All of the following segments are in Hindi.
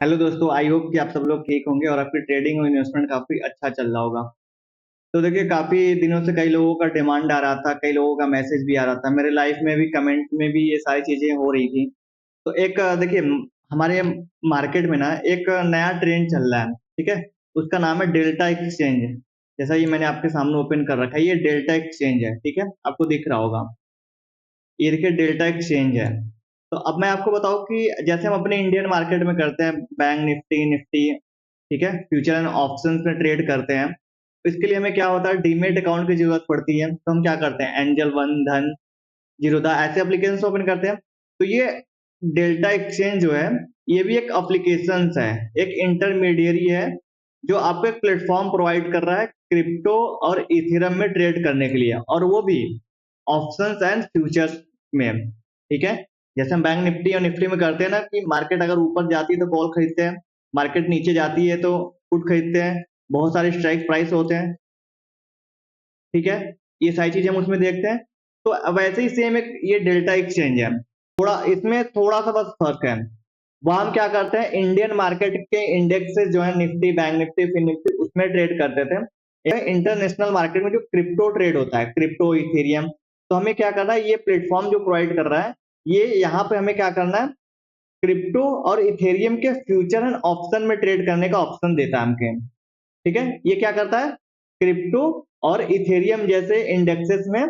हेलो दोस्तों, आई होप कि आप सब लोग ठीक होंगे और आपकी ट्रेडिंग और इन्वेस्टमेंट काफ़ी अच्छा चल रहा होगा। तो देखिए, काफ़ी दिनों से कई लोगों का डिमांड आ रहा था, कई लोगों का मैसेज भी आ रहा था। मेरे लाइफ में भी कमेंट में भी ये सारी चीज़ें हो रही थी। तो एक देखिए हमारे मार्केट में ना एक नया ट्रेंड चल रहा है, ठीक है? उसका नाम है डेल्टा एक्सचेंज। जैसा ये मैंने आपके सामने ओपन कर रखा है, ये डेल्टा एक्सचेंज है, ठीक है? आपको दिख रहा होगा। ये देखिए डेल्टा एक्सचेंज है। तो अब मैं आपको बताऊँ कि जैसे हम अपने इंडियन मार्केट में करते हैं, बैंक निफ्टी निफ्टी, ठीक है? फ्यूचर एंड ऑप्शंस में ट्रेड करते हैं। तो इसके लिए हमें क्या होता है, डीमैट अकाउंट की ज़रूरत पड़ती है। तो हम क्या करते हैं, एंजल वन, धन, जीरोधा ऐसे एप्लीकेशंस ओपन करते हैं। तो ये डेल्टा एक्सचेंज जो है, ये भी एक एप्लीकेशंस है, एक इंटरमीडियरी है, जो आपको एक प्लेटफ़ॉर्म प्रोवाइड कर रहा है क्रिप्टो और इथेरियम में ट्रेड करने के लिए, और वो भी ऑप्शंस एंड फ्यूचर्स में, ठीक है? जैसे हम बैंक निफ्टी और निफ्टी में करते हैं ना कि मार्केट अगर ऊपर जाती है तो कॉल खरीदते हैं, मार्केट नीचे जाती है तो पुट खरीदते हैं, बहुत सारे स्ट्राइक प्राइस होते हैं, ठीक है? ये सारी चीज़ें हम उसमें देखते हैं। तो वैसे ही सेम एक ये डेल्टा एक्सचेंज है। थोड़ा इसमें थोड़ा-सा बस फ़र्क है। वहाँ हम क्या करते हैं, इंडियन मार्केट के इंडेक्सेस जो है Nifty, bank Nifty, fin Nifty उसमें ट्रेड करते थे। ये इंटरनेशनल मार्केट में जो क्रिप्टो ट्रेड होता है, क्रिप्टो, इथेरियम, तो हमें क्या करना है, ये प्लेटफ़ॉर्म जो प्रोवाइड कर रहा है, ये यहाँ पे हमें क्या करना है, क्रिप्टो और इथेरियम के फ्यूचर एंड ऑप्शन में ट्रेड करने का ऑप्शन देता है हमके। ठीक है? ये क्या करता है? क्रिप्टो और इथेरियम जैसे इंडेक्सेस में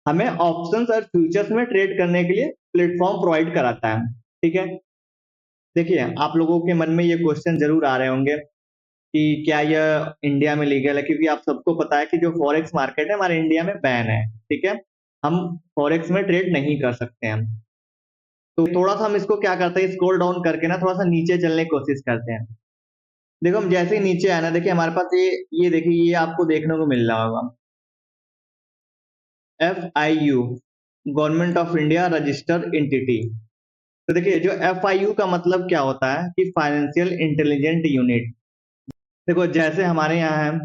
हमें ऑप्शंस और फ्यूचर्स में ट्रेड करने के लिए प्लेटफ़ॉर्म प्रोवाइड कराता है। ठीक है? देखिए, आप लोगों के मन में ये क्वेश्चन ज़रूर आ रहे होंगे कि क्या यह इंडिया में लीगल है? क्योंकि आप सबको पता है कि जो फॉरेक्स मार्केट है हमारे इंडिया में बैन है। ठीक है? हम फॉरेक्स में ट्रेड नहीं कर सकते हैं। तो थोड़ा-सा हम इसको क्या करते हैं, स्क्रॉल डाउन करके ना थोड़ा-सा नीचे चलने की कोशिश करते हैं। देखो हम जैसे ही नीचे आए ना, देखिए हमारे पास ये देखिए ये आपको देखने को मिल रहा होगा। FIU, government of India registered entity. तो देखिए जो FIU का मतलब क्या होता है कि फाइनेंशियल इंटेलिजेंट यूनिट। देखो जैसे हमारे यहाँ है,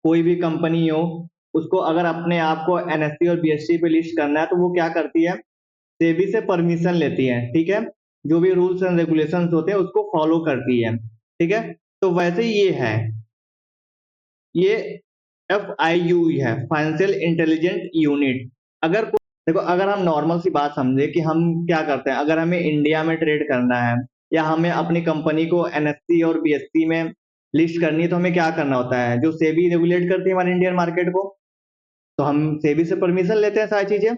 कोई भी कंपनी हो, उसको अगर अपने आप को NSE और BSE पे लिस्ट करना है तो वो क्या करती है, सेबी से परमिशन लेती है, ठीक है? जो भी रूल्स एंड रेगुलेशंस होते हैं उसको फॉलो करती है, ठीक है? तो वैसे ही ये है, ये FIU है, फाइनेंशियल इंटेलिजेंट यूनिट। अगर देखो अगर हम नॉर्मल सी बात समझे कि हम क्या करते हैं, अगर हमें इंडिया में ट्रेड करना है या हमें अपनी कंपनी को NSE और BSE में लिस्ट करनी है तो हमें क्या करना होता है, जो सेबी रेगुलेट करती है हमारे इंडियन मार्केट को, तो हम सेबी से परमिशन लेते हैं सारी चीजें।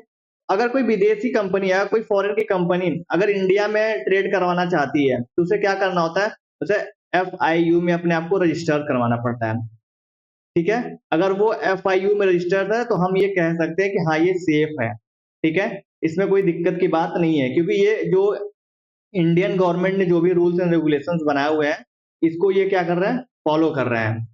अगर कोई विदेशी कंपनी या कोई फॉरेन की कंपनी अगर इंडिया में ट्रेड करवाना चाहती है तो उसे क्या करना होता है, उसे FIU में अपने आप को रजिस्टर करवाना पड़ता है, ठीक है? अगर वो FIU में रजिस्टर्ड है तो हम ये कह सकते हैं कि हाँ ये सेफ है, ठीक है? इसमें कोई दिक्कत की बात नहीं है, क्योंकि ये जो इंडियन गवर्नमेंट ने जो भी रूल्स एंड रेगुलेशंस बनाए हुए हैं, इसको ये क्या कर रहे हैं, फॉलो कर रहे हैं।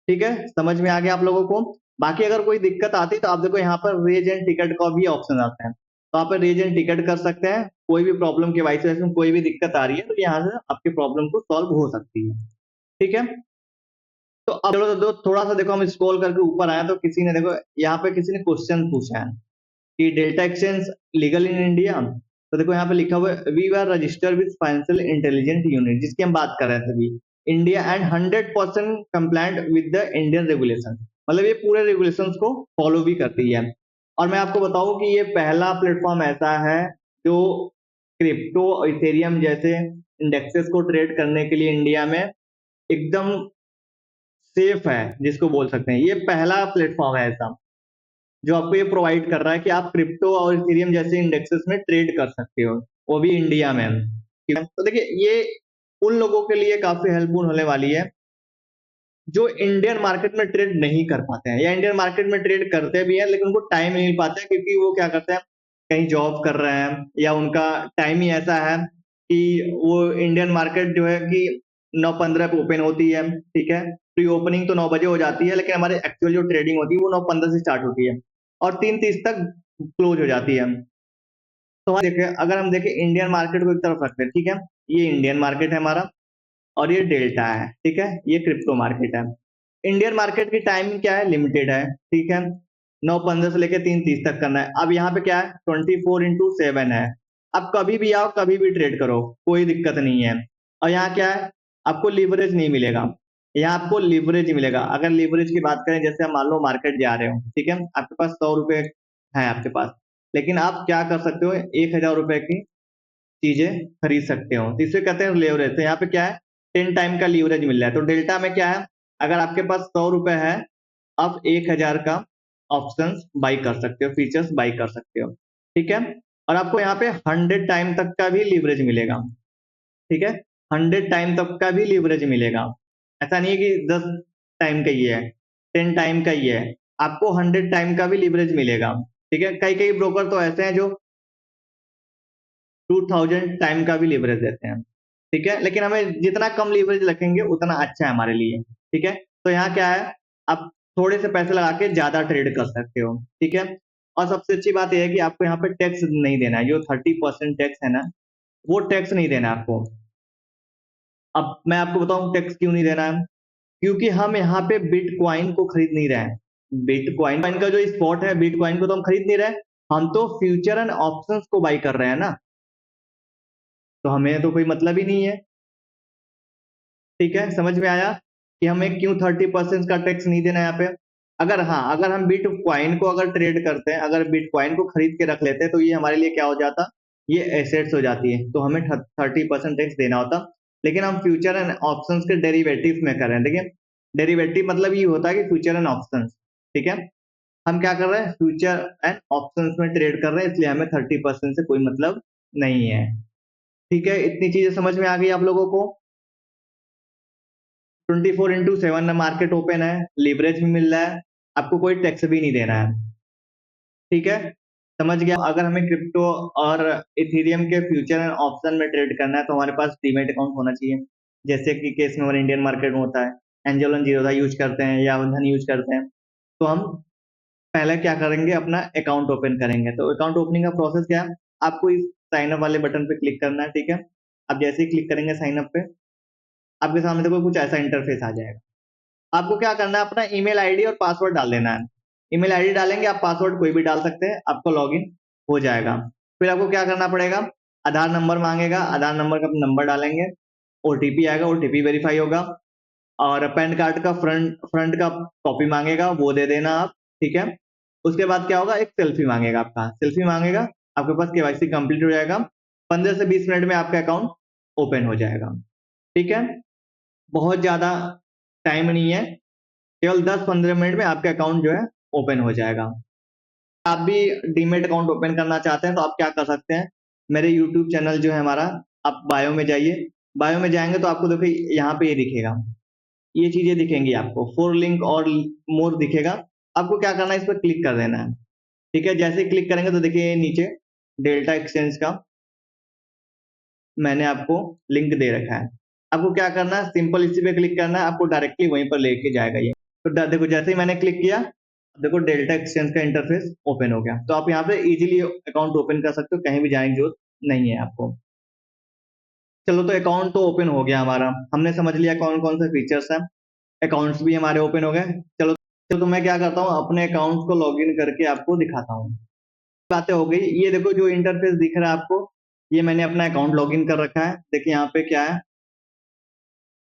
ठीक है? समझ में आ गया आप लोगों को? बाकी अगर कोई दिक्कत आती है तो आप देखो यहाँ पर रेज़ एंड टिकट का भी ऑप्शन आता है। तो आप रेज़ एंड टिकट कर सकते हैं, कोई भी प्रॉब्लम के वाइस में कोई भी दिक्कत आ रही है तो यहाँ से आपकी प्रॉब्लम को सॉल्व हो सकती है। ठीक है? तो अब चलो दो थोड़ा-सा देखो हम स्क्रॉल करके ऊपर आए तो किसी ने देखो यहाँ पे किसी ने क्वेश्चन पूछा है कि Delta exchange legal in India? तो देखो यहाँ पे लिखा हुआ है we are registered with financial intelligent unit, जिसकी हम बात कर रहे थे अभी। India and 100% compliant with the Indian regulation. मतलब ये पूरे रेगुलेशंस को फॉलो भी करती है। और मैं आपको बताऊं कि ये पहला प्लेटफॉर्म ऐसा है जो क्रिप्टो और इथेरियम जैसे इंडेक्सेस को ट्रेड करने के लिए इंडिया में एकदम सेफ है, जिसको बोल सकते हैं। ये पहला प्लेटफॉर्म है ऐसा जो आपको ये प्रोवाइड कर रहा है कि आप क्रिप्टो और इथेरियम जैसे इंडेक्सेस में ट्रेड कर सकते हो, वो भी इंडिया में। ठीक है? तो देखिए ये उन लोगों के लिए काफ़ी हेल्पफुल होने वाली है, जो इंडियन मार्केट में ट्रेड नहीं कर पाते हैं या इंडियन मार्केट में ट्रेड करते भी हैं लेकिन उनको टाइम नहीं मिल पाता है, क्योंकि वो क्या करते हैं, कहीं जॉब कर रहे हैं या उनका टाइम ही ऐसा है कि वो इंडियन मार्केट जो है कि 9:15 पे ओपन होती है, ठीक है? प्री ओपनिंग तो 9 बजे हो जाती है लेकिन हमारी एक्चुअल जो ट्रेडिंग होती है वो 9:15 से स्टार्ट होती है और 3:30 तक क्लोज हो जाती है। तो देखिए अगर हम देखें इंडियन मार्केट को एक तरफ रखते हैं, ठीक है? ये इंडियन मार्केट है हमारा और ये डेल्टा है, ठीक है? ये क्रिप्टो मार्केट है। इंडियन मार्केट की टाइमिंग क्या है? लिमिटेड है, ठीक है? 9:15 से लेके 3:30 तक करना है। अब यहाँ पे क्या है? 24/7 है। अब कभी भी आओ, कभी भी ट्रेड करो, कोई दिक्कत नहीं है। और यहाँ क्या है? आपको लीवरेज नहीं मिलेगा। यहाँ आपको लीवरेज मिलेगा। अगर लीवरेज की बात करें, जैसे आप मान लो मार्केट जा रहे हो, ठीक है, आपके पास 100 रुपए है आपके पास, लेकिन आप क्या कर सकते हो, 1000 रुपए की चीजें खरीद सकते हो, तो इसे कहते हैं लीवरेज। तो यहाँ पे क्या है, 10 टाइम का लीवरेज मिल रहा है। तो डेल्टा में क्या है, अगर आपके पास 100 रुपए है, आप 1000 का ऑप्शंस बाई कर सकते हो, फीचर्स बाई कर सकते हो, ठीक है। और आपको यहाँ पे 100 टाइम तक का भी लीवरेज मिलेगा, ठीक है। 100 टाइम तक का भी लीवरेज मिलेगा। ऐसा नहीं है कि 10 टाइम का ही है, 10 टाइम का ही है, आपको 100 टाइम का भी लीवरेज मिलेगा, ठीक है। कई कई ब्रोकर तो ऐसे हैं जो 2000 टाइम का भी लीवरेज देते हैं, ठीक है। लेकिन हमें जितना कम लीवरेज रखेंगे उतना अच्छा है हमारे लिए, ठीक है। तो यहाँ क्या है, आप थोड़े से पैसे लगा के ज्यादा ट्रेड कर सकते हो, ठीक है। और सबसे अच्छी बात यह है कि आपको यहाँ पे टैक्स नहीं देना है। जो 30% टैक्स है ना, वो टैक्स नहीं देना है आपको। अब मैं आपको बताऊं टैक्स क्यों नहीं देना है। क्योंकि हम यहाँ पे बिटकॉइन को खरीद नहीं रहे हैं। बिटकॉइन का जो स्पॉट है, बिटकॉइन को तो हम खरीद नहीं रहे, हम तो फ्यूचर एंड ऑप्शंस को बाई कर रहे हैं ना, तो हमें तो कोई मतलब ही नहीं है, ठीक है। समझ में आया कि हमें क्यों 30% का टैक्स नहीं देना है यहाँ पे। अगर हाँ, अगर हम बिटकॉइन को अगर ट्रेड करते हैं, अगर बिटकॉइन को खरीद के रख लेते हैं, तो ये हमारे लिए क्या हो जाता, ये एसेट्स हो जाती है, तो हमें 30% टैक्स देना होता। लेकिन हम फ्यूचर एंड ऑप्शंस के डेरिवेटिव में कर रहे हैं। देखिए, डेरिवेटिव मतलब ये होता है कि फ्यूचर एंड ऑप्शंस, ठीक है। हम क्या कर रहे हैं, फ्यूचर एंड ऑप्शंस में ट्रेड कर रहे हैं, इसलिए हमें 30% से कोई मतलब नहीं है, ठीक है। इतनी चीजें समझ में आ गई आप लोगों को। 24/7 मार्केट ओपन है, लीवरेज भी मिल रहा है, आपको कोई टैक्स भी नहीं देना है, ठीक है। समझ गया। अगर हमें क्रिप्टो और इथेरियम के फ्यूचर एंड ऑप्शन में ट्रेड करना है, तो हमारे पास डीमैट अकाउंट होना चाहिए, जैसे कि केस में हमारे इंडियन मार्केट में होता है। एंजल और जीरोधा यूज करते हैं या धन यूज करते हैं। तो हम पहले क्या करेंगे, अपना अकाउंट ओपन करेंगे। तो अकाउंट ओपनिंग का प्रोसेस क्या है, आपको इस साइन अप वाले बटन पे क्लिक करना है, ठीक है। आप जैसे ही क्लिक करेंगे साइन अप पे, आपके सामने देखो कुछ ऐसा इंटरफेस आ जाएगा। आपको क्या करना है, अपना ईमेल आईडी और पासवर्ड डाल देना है। ईमेल आईडी डालेंगे, आप पासवर्ड कोई भी डाल सकते हैं, आपको लॉगिन हो जाएगा। फिर आपको क्या करना पड़ेगा, आधार नंबर मांगेगा, आधार नंबर का नंबर डालेंगे, ओटीपी आएगा, ओटीपी वेरीफाई होगा, और पैन कार्ड का फ्रंट फ्रंट का कॉपी मांगेगा, वो दे देना आप, ठीक है। उसके बाद क्या होगा, एक सेल्फी मांगेगा, आपका सेल्फी मांगेगा, आपके पास केवाईसी कंप्लीट हो जाएगा। 15 से 20 मिनट में आपका अकाउंट ओपन हो जाएगा, ठीक है। बहुत ज्यादा टाइम नहीं है, केवल 10-15 मिनट में आपका अकाउंट जो है ओपन हो जाएगा। आप भी डीमेट अकाउंट ओपन करना चाहते हैं तो आप क्या कर सकते हैं, मेरे यूट्यूब चैनल जो है हमारा, आप बायो में जाइए। बायो में जाएंगे तो आपको देखिए यहाँ पे ये दिखेगा, ये चीजें दिखेंगी आपको, फोर लिंक और मोर दिखेगा। आपको क्या करना है, इस पर क्लिक कर देना है, ठीक है। जैसे क्लिक करेंगे तो देखिए नीचे डेल्टा एक्सचेंज का मैंने आपको लिंक दे रखा है। आपको क्या करना है, सिंपल इसी पे क्लिक करना है, आपको डायरेक्टली वहीं पर लेके जाएगा ये। तो देखो जैसे ही मैंने क्लिक किया, देखो डेल्टा एक्सचेंज का इंटरफेस ओपन हो गया। तो आप यहाँ पे इजीली अकाउंट ओपन कर सकते हो, कहीं भी जाने की जरूरत नहीं है आपको। चलो, तो अकाउंट तो ओपन हो गया हमारा, हमने समझ लिया कौन कौन से फीचर्स हैं, अकाउंट्स भी हमारे ओपन हो गए। चलो चलो, तो मैं क्या करता हूँ, अपने अकाउंट को लॉगिन करके आपको दिखाता हूँ। बातें हो गई, ये देखो जो इंटरफेस दिख रहा है आपको, ये मैंने अपना अकाउंट लॉगिन कर रखा है। देखिए यहाँ पे क्या है,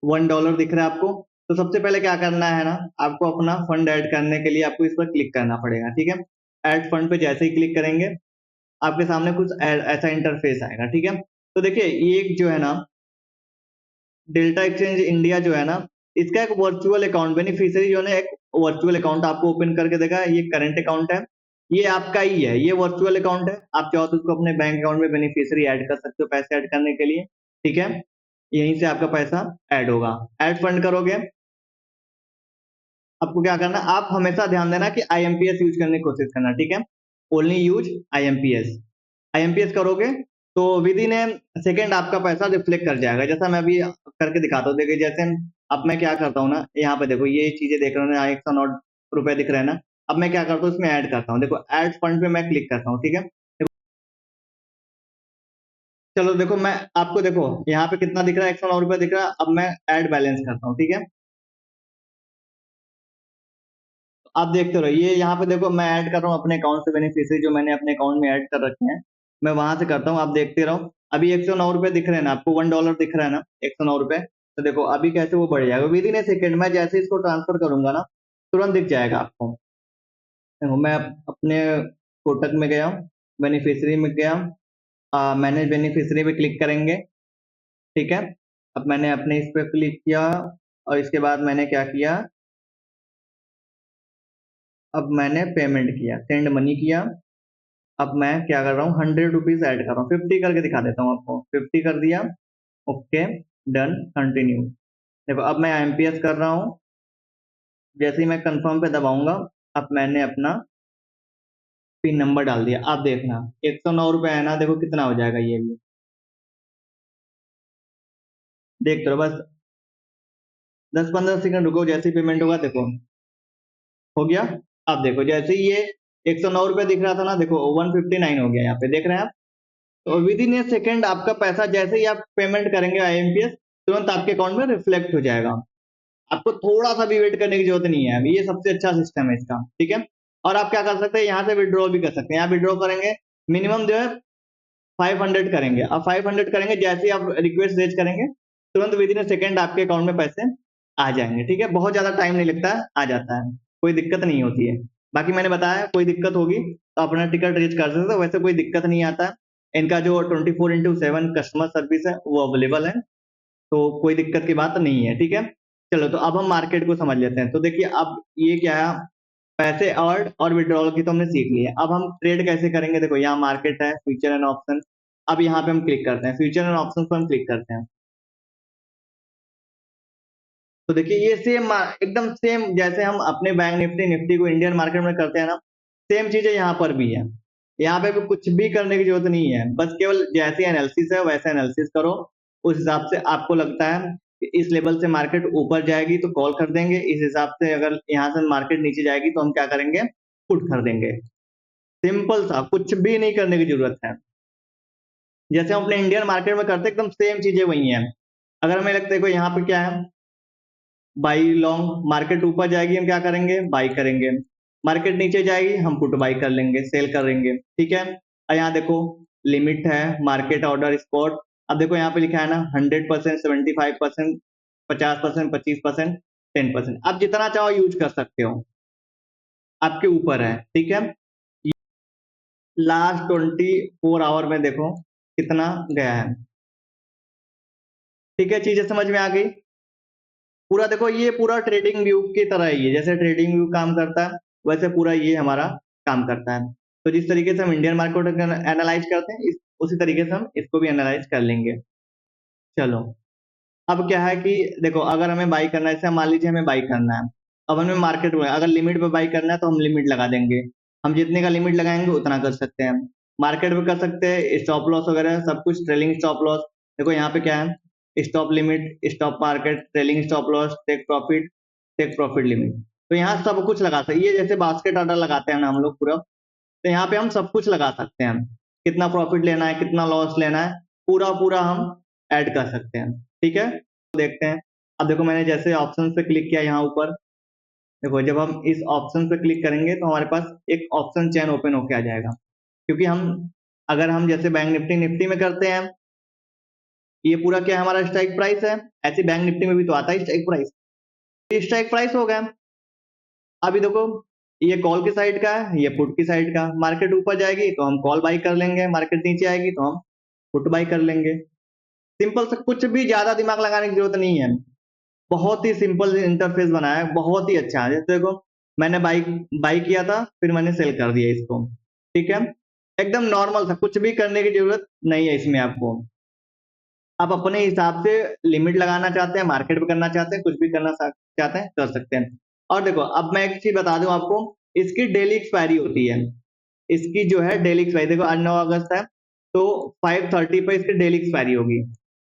$1 दिख रहा है आपको। तो सबसे पहले क्या करना है ना, आपको अपना फंड ऐड करने के लिए आपको इस पर क्लिक करना पड़ेगा, ठीक है। ऐड फंड पे जैसे ही क्लिक करेंगे, आपके सामने कुछ ऐसा इंटरफेस आएगा, ठीक है। तो देखिए, ये एक जो है ना, डेल्टा एक्सचेंज इंडिया जो है ना, इसका एक वर्चुअल अकाउंट बेनिफिशियरी जो है, एक वर्चुअल अकाउंट आपको ओपन करके देगा। ये करंट अकाउंट है, ये आपका ही है, ये वर्चुअल अकाउंट है। आप चाहो तो उसको अपने बैंक अकाउंट में बेनिफिशियरी ऐड कर सकते हो, पैसे ऐड करने के लिए, ठीक है। यहीं से आपका पैसा ऐड होगा। ऐड फंड करोगे, आपको क्या करना, आप हमेशा ध्यान देना कि आईएमपीएस यूज करने की कोशिश करना, ठीक है। Only use IMPS. आईएमपीएस करोगे तो विद इन ए सेकेंड आपका पैसा रिफ्लेक्ट कर जाएगा, जैसा मैं अभी करके दिखाता हूँ। देखिए जैसे अब मैं क्या करता हूँ ना, यहाँ पे देखो ये चीजें देख रहे हो ना, 109 रुपए दिख रहे हैं ना। अब मैं क्या करता हूँ, इसमें ऐड करता हूँ। देखो ऐड फंड पे मैं क्लिक करता हूँ, ठीक है। चलो देखो, मैं आपको देखो यहाँ पे कितना दिख रहा है, 109 रुपए दिख रहा है। अब मैं ऐड बैलेंस करता हूँ, ठीक है। आप देखते रहो, ये यहाँ पे देखो मैं ऐड कर रहा हूँ अपने अकाउंट से बेनिफिशियरी जो मैंने अपने अकाउंट में ऐड कर रखे हैं, मैं वहां से करता हूँ। आप देखते रहो, अभी 109 रुपए दिख रहे हैं ना आपको, $1 दिख रहा है ना, 109 रुपए। तो देखो अभी कैसे वो बढ़ जाएगा विद इन ए सेकेंड, मैं जैसे इसको ट्रांसफर करूंगा ना तुरंत दिख जाएगा आपको। देखो मैं अपने कोटक में गया, बेनिफिशियरी में गया, मैनेज बेनिफिशियरी पे क्लिक करेंगे, ठीक है। अब मैंने अपने इस पे क्लिक किया और इसके बाद मैंने क्या किया, अब मैंने पेमेंट किया, सेंड मनी किया। अब मैं क्या कर रहा हूँ, 100 रुपीज ऐड कर रहा हूँ, 50 करके दिखा देता हूँ आपको, 50 कर दिया, ओके डन कंटिन्यू। देखो अब मैं IMPS कर रहा हूँ, जैसे ही मैं कंफर्म पे दबाऊंगा अब मैंने अपना पिन नंबर डाल दिया। आप देखना 109 रुपये है ना, देखो कितना हो जाएगा ये भी, देख तो बस 10-15 सेकंड रुको, जैसे ही पेमेंट होगा देखो हो गया। अब देखो जैसे ही ये 109 रुपये दिख रहा था ना, देखो 159 हो गया, यहाँ पे देख रहे हैं आप। तो विद इन ए सेकेंड आपका पैसा जैसे ही आप पेमेंट करेंगे IMPS, तुरंत आपके अकाउंट में रिफ्लेक्ट हो जाएगा। आपको थोड़ा सा भी वेट करने की जरूरत नहीं है, अभी ये सबसे अच्छा सिस्टम है इसका, ठीक है। और आप क्या कर सकते हैं, यहाँ से विड्रॉ भी कर सकते हैं। यहाँ विड्रॉ करेंगे मिनिमम जो है 500 करेंगे। अब 500 करेंगे, जैसे ही आप रिक्वेस्ट रेज करेंगे तुरंत विद इन ए सेकेंड आपके अकाउंट में पैसे आ जाएंगे, ठीक है। बहुत ज्यादा टाइम नहीं लगता है, आ जाता है, कोई दिक्कत नहीं होती है। बाकी मैंने बताया कोई दिक्कत होगी तो अपना टिकट रेज कर सकते हो, वैसे कोई दिक्कत नहीं आता है। इनका जो 24/7 कस्टमर सर्विस है वो अवेलेबल है, तो कोई दिक्कत की बात नहीं है, ठीक है। चलो तो अब हम मार्केट को समझ लेते हैं। तो देखिए अब ये क्या है, पैसे अर्न और विड्रॉल की तो हमने सीख ली है। अब हम ट्रेड कैसे करेंगे, देखो यहाँ मार्केट है, फ्यूचर एंड ऑप्शन। अब यहाँ पे हम क्लिक करते हैं, फ्यूचर एंड ऑप्शन पर हम क्लिक करते हैं। तो देखिए ये सेम एकदम सेम जैसे हम अपने बैंक निफ्टी निफ्टी को इंडियन मार्केट में करते हैं ना, सेम चीजें यहाँ पर भी है। यहाँ पे भी कुछ भी करने की जरूरत नहीं है, बस केवल जैसे एनालिसिस है वैसे एनालिसिस करो। उस हिसाब से आपको लगता है कि इस लेवल से मार्केट ऊपर जाएगी तो कॉल कर देंगे, इस हिसाब से अगर यहाँ से मार्केट नीचे जाएगी तो हम क्या करेंगे, पुट कर देंगे। सिंपल सा, कुछ भी नहीं करने की जरूरत है। जैसे हम अपने इंडियन मार्केट में करते हैं एकदम सेम चीजें वही हैं। अगर हमें लगता है कोई यहाँ पे क्या है, बाई लॉन्ग, मार्केट ऊपर जाएगी हम क्या करेंगे, बाई करेंगे। मार्केट नीचे जाएगी हम पुट बाई कर लेंगे, सेल करेंगे, ठीक है। और यहाँ देखो लिमिट है, मार्केट ऑर्डर स्पॉट। अब देखो यहाँ पे लिखा है ना 100%, 75%, 50%, 25%, 10%। आप जितना चाहो यूज कर सकते हो, आपके ऊपर है, ठीक है। लास्ट 24 आवर में देखो कितना गया है, ठीक है। चीजें समझ में आ गई पूरा। देखो ये पूरा ट्रेडिंग व्यू की तरह ही है, जैसे ट्रेडिंग व्यू काम करता है वैसे पूरा ये हमारा काम करता है। तो जिस तरीके से हम इंडियन मार्केट को एनालाइज करते हैं उसी तरीके से हम इसको भी एनालाइज कर लेंगे। चलो अब क्या है कि देखो अगर हमें बाई करना है, जैसे मान लीजिए हमें बाई करना है, अब हमें मार्केट में अगर लिमिट पे बाई करना है तो हम लिमिट लगा देंगे। हम जितने का लिमिट लगाएंगे उतना कर सकते हैं। मार्केट में कर सकते हैं स्टॉप लॉस वगैरह सब कुछ, ट्रेलिंग स्टॉप लॉस। देखो यहाँ पे क्या है, stop limit, stop market, trailing stop loss, take profit limit. तो यहाँ सब कुछ लगा सकते, ये जैसे बास्केट ऑर्डर लगाते हैं ना हम लोग पूरा, तो यहाँ पे हम सब कुछ लगा सकते हैं। कितना प्रॉफिट लेना है, कितना लॉस लेना है, पूरा पूरा हम ऐड कर सकते हैं, ठीक है। तो देखते हैं। अब देखो मैंने जैसे ऑप्शन पे क्लिक किया यहाँ ऊपर, देखो जब हम इस ऑप्शन पे क्लिक करेंगे तो हमारे पास एक ऑप्शन चेन ओपन होके आ जाएगा। क्योंकि हम अगर हम जैसे बैंक निफ्टी निफ्टी में करते हैं, ये पूरा क्या हमारा स्ट्राइक प्राइस है, ऐसे बैंक निफ्टी में भी तो आता है स्ट्राइक प्राइस। ये स्ट्राइक प्राइस हो गया। अभी देखो ये कॉल की साइड का है, ये पुट की साइड का। मार्केट ऊपर जाएगी तो हम कॉल बाई कर लेंगे, मार्केट नीचे आएगी तो हम पुट बाई कर लेंगे। सिंपल से, कुछ भी ज्यादा दिमाग लगाने की जरूरत नहीं है। बहुत ही सिंपल इंटरफेस बनाया है, बहुत ही अच्छा है। जैसे देखो मैंने बाई बाई किया था, फिर मैंने सेल कर दिया इसको, ठीक है। एकदम नॉर्मल था, कुछ भी करने की जरूरत नहीं है इसमें आपको। आप अपने हिसाब से लिमिट लगाना चाहते हैं, मार्केट में करना चाहते हैं, कुछ भी करना चाहते हैं कर सकते हैं। और देखो अब मैं एक चीज बता दूं आपको, इसकी डेली एक्सपायरी होती है। इसकी जो है डेली एक्सपायरी, देखो आज 9 अगस्त है तो 5:30 पर इसकी डेली एक्सपायरी होगी।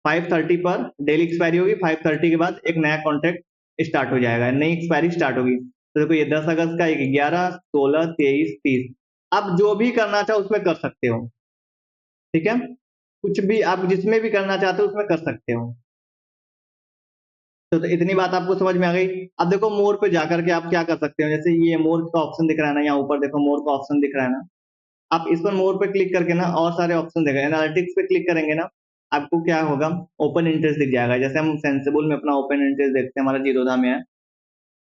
5:30 पर डेली एक्सपायरी होगी, 5:30 के बाद एक नया कॉन्ट्रैक्ट स्टार्ट हो जाएगा, नई एक्सपायरी स्टार्ट होगी। तो देखो ये 10 अगस्त का, एक 11, 16, 23, 30। आप जो भी करना चाहो उसमें कर सकते हो, ठीक है। कुछ भी आप जिसमें भी करना चाहते हो उसमें कर सकते हो। तो इतनी बात आपको समझ में आ गई। अब देखो मोर पे जाकर के आप क्या कर सकते हो, जैसे ये मोर का ऑप्शन दिख रहा है ना, यहाँ ऊपर देखो मोर का ऑप्शन दिख रहा है ना। आप इस पर मोर पे क्लिक करके ना और सारे ऑप्शन देखेंगे, एनालिटिक्स पे क्लिक करेंगे ना, आपको क्या होगा, ओपन इंटरेस्ट दिख जाएगा। जैसे हम सेंसिबल में अपना ओपन इंटरेस्ट देखते हैं, हमारा जीरोधा में है,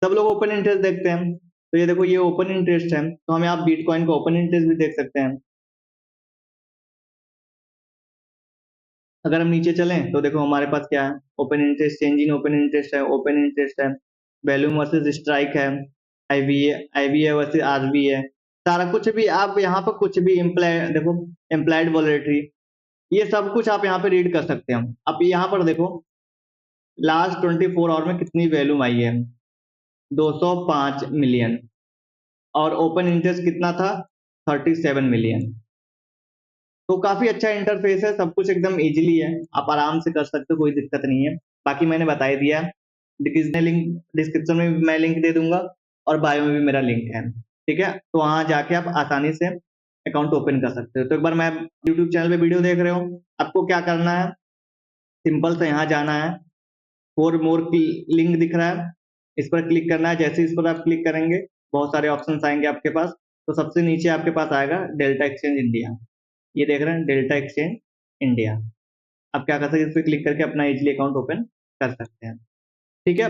सब लोग ओपन इंटरेस्ट देखते हैं। तो ये देखो ये ओपन इंटरेस्ट है, तो हम यहाँ बिटकॉइन का ओपन इंटरेस्ट भी देख सकते हैं। अगर हम नीचे चलें तो देखो हमारे पास क्या है, open interest, change in open interest है, ओपन इंटरेस्ट है, वैल्यूम वर्सेस स्ट्राइक है, आईवीए वर्सेस आरवी है, सारा कुछ भी आप यहाँ पर कुछ भी इम्प्लाय देखो, इम्प्लाइड वॉलेटरी, ये सब कुछ आप यहाँ पे रीड कर सकते हैं। आप यहाँ पर देखो लास्ट 24 आवर में कितनी वैल्यूम आई है, 205 मिलियन, और ओपन इंटरेस्ट कितना था, 37 मिलियन। तो काफी अच्छा इंटरफेस है, सब कुछ एकदम इजीली है, आप आराम से कर सकते हो, कोई दिक्कत नहीं है। बाकी मैंने बता ही दिया, डिस्क्रिप्शन में भी मैं लिंक दे दूंगा और बायो में भी मेरा लिंक है, ठीक है। तो वहां जाके आप आसानी से अकाउंट ओपन कर सकते हो। तो एक बार मैं यूट्यूब चैनल पे वीडियो देख रहे हो, आपको क्या करना है, सिंपल से यहाँ जाना है, फॉर मोर लिंक दिख रहा है, इस पर क्लिक करना है। जैसे इस पर आप क्लिक करेंगे बहुत सारे ऑप्शंस आएंगे आपके पास। तो सबसे नीचे आपके पास आएगा डेल्टा एक्सचेंज इंडिया, ये देख रहे हैं डेल्टा एक्सचेंज इंडिया। आप क्या कर सकते हैं, इस पर क्लिक करके अपना इजीली अकाउंट ओपन कर सकते हैं।